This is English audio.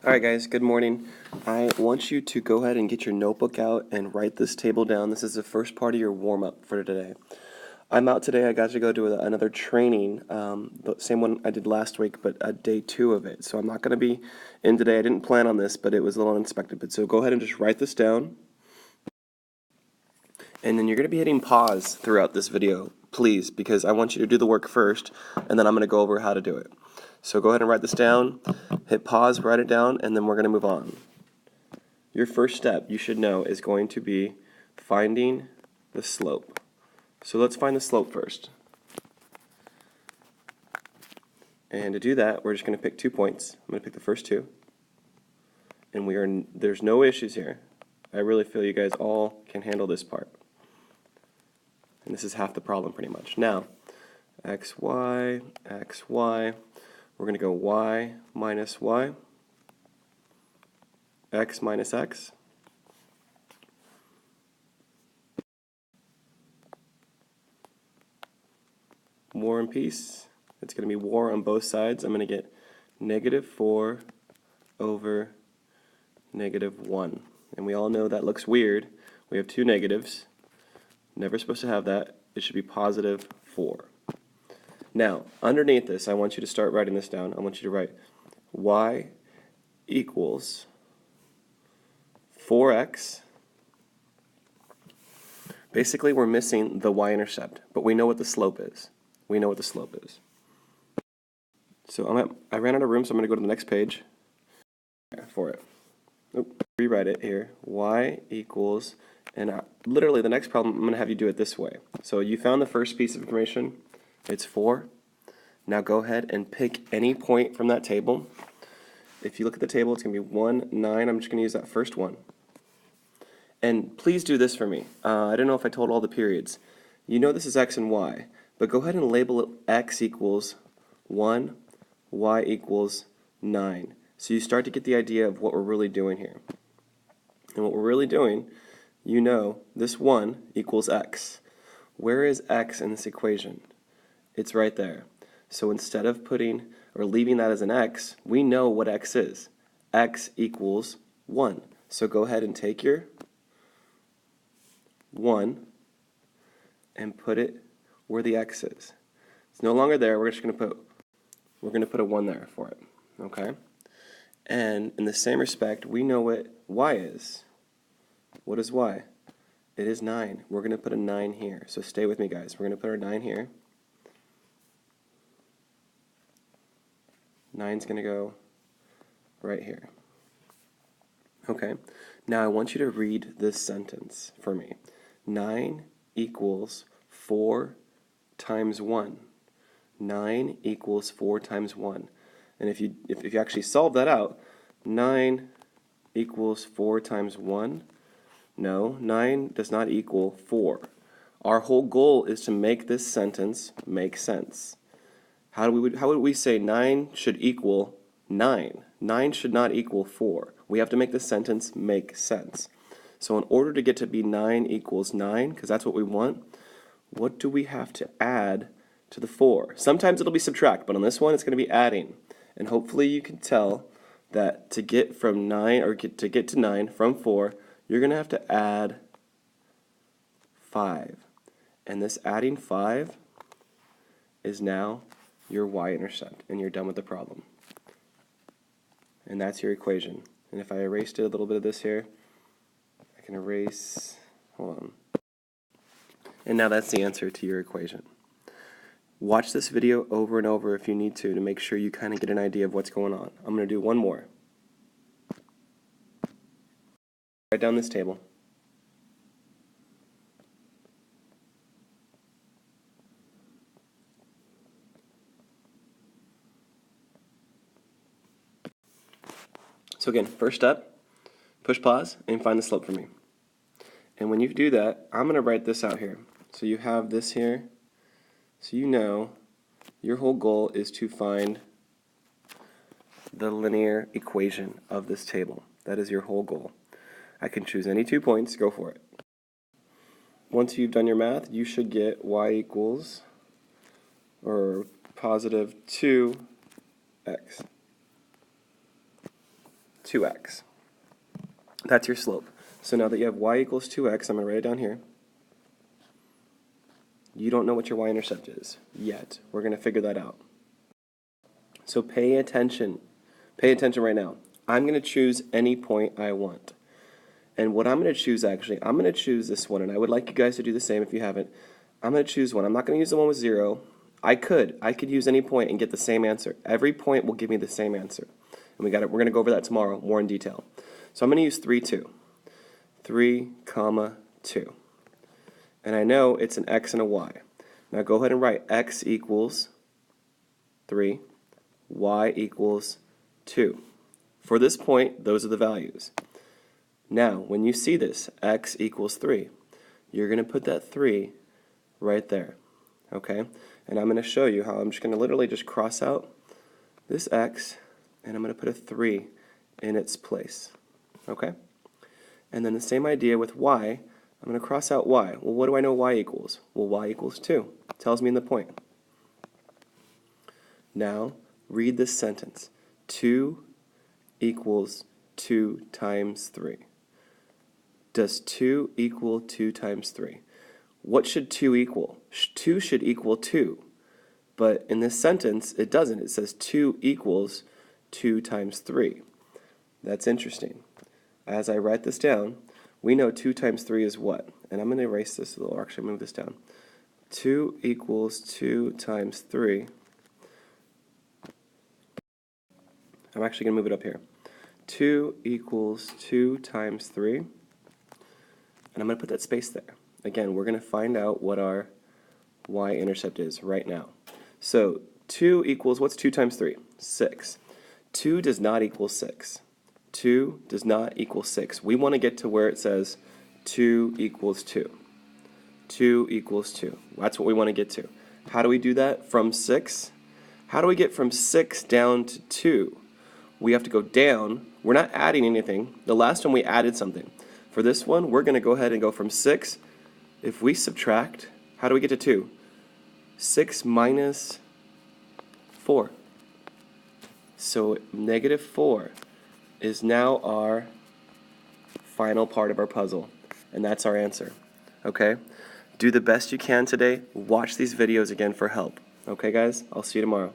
Alright guys, good morning. I want you to go ahead and get your notebook out and write this table down. This is the first part of your warm-up for today. I'm out today. I got to go to another training, the same one I did last week, but day 2 of it. So I'm not going to be in today. I didn't plan on this, but it was a little unexpected. So go ahead and just write this down. And then you're going to be hitting pause throughout this video, please, because I want you to do the work first, and then I'm going to go over how to do it. So go ahead and write this down, hit pause, write it down, and then we're going to move on. Your first step, you should know, is going to be finding the slope. So let's find the slope first. And to do that, we're just going to pick 2 points. I'm going to pick the first 2. And there's no issues here. I really feel you guys all can handle this part. And this is half the problem pretty much. Now, x, y, we're going to go y minus y, x minus x, War and Peace. It's going to be war on both sides. I'm going to get -4 over -1. And we all know that looks weird. We have 2 negatives. Never supposed to have that. It should be +4. Now, underneath this, I want you to start writing this down. I want you to write y equals 4x. Basically, we're missing the y-intercept, but we know what the slope is. We know what the slope is. So I ran out of room, so I'm going to go to the next page for it. Rewrite it here. Y equals, and literally the next problem, I'm going to have you do it this way. So you found the first piece of information. It's 4. Now go ahead and pick any point from that table. If you look at the table, it's going to be 1, 9. I'm just going to use that first one. And please do this for me. I don't know if I told all the periods. You know this is x and y, but go ahead and label it x equals 1, y equals 9. So you start to get the idea of what we're really doing here. And what we're really doing, you know, this 1 equals x. Where is x in this equation? It's right there. So instead of putting or leaving that as an x, we know what x is. X equals 1. So go ahead and take your 1 and put it where the x is. It's no longer there. We're going to put a 1 there for it. Okay? And in the same respect, we know what y is. What is y? It is 9. We're going to put a 9 here. So stay with me, guys. We're going to put our 9 here. 9's going to go right here. Okay. Now I want you to read this sentence for me. 9 equals 4 times 1. 9 equals 4 times 1. And if you actually solve that out, 9 equals 4 times 1. No, 9 does not equal 4. Our whole goal is to make this sentence make sense. How would we say 9 should equal 9? 9 should not equal 4. We have to make the sentence make sense. So in order to get to be 9 equals 9, because that's what we want, what do we have to add to the 4? Sometimes it'll be subtract, but on this one it's going to be adding. And hopefully you can tell that to get from 9, or to get to 9 from 4, you're going to have to add 5. And this adding 5 is now your y-intercept, and you're done with the problem. And that's your equation. And if I erased it a little bit of this here, I can erase, hold on. And now that's the answer to your equation. Watch this video over and over if you need to make sure you kind of get an idea of what's going on. I'm going to do one more. Write down this table. So again, first step, push pause and find the slope for me. And when you do that, I'm going to write this out here. So you have this here. So you know your whole goal is to find the linear equation of this table. That is your whole goal. I can choose any 2 points, go for it. Once you've done your math, you should get y equals, or positive 2x. 2x. That's your slope. So now that you have y equals 2x, I'm going to write it down here. You don't know what your y-intercept is yet. We're going to figure that out. So pay attention. Pay attention right now. I'm going to choose any point I want. And what I'm going to choose, actually, I'm going to choose this one, and I would like you guys to do the same if you haven't. I'm going to choose one. I'm not going to use the one with 0. I could use any point and get the same answer. Every point will give me the same answer. And we're going to go over that tomorrow more in detail. So I'm going to use 3, 2. 3, 2. And I know it's an x and a y. Now go ahead and write x equals 3, y equals 2. For this point, those are the values. Now, when you see this, x equals 3, you're going to put that 3 right there, okay? And I'm going to show you how I'm just going to literally just cross out this x, and I'm going to put a 3 in its place, okay? And then the same idea with y, I'm going to cross out y. Well, what do I know y equals? Well, y equals 2. It tells me in the point. Now, read this sentence. 2 equals 2 times 3. Does 2 equal 2 times 3? What should 2 equal? 2 should equal 2. But in this sentence, it doesn't. It says 2 equals 2 times 3. That's interesting. As I write this down, we know 2 times 3 is what? And I'm going to erase this a little, or actually move this down. 2 equals 2 times 3. I'm actually going to move it up here. 2 equals 2 times 3. And I'm going to put that space there. Again, we're going to find out what our y-intercept is right now. So 2 equals, what's 2 times 3? 6. 2 does not equal 6. 2 does not equal 6. We want to get to where it says 2 equals 2. 2 equals 2. That's what we want to get to. How do we do that? From 6? How do we get from 6 down to 2? We have to go down. We're not adding anything. The last one we added something. For this one, we're going to go ahead and go from 6. If we subtract, how do we get to 2? 6 minus 4. So negative 4 is now our final part of our puzzle. And that's our answer. Okay? Do the best you can today. Watch these videos again for help. Okay, guys? I'll see you tomorrow.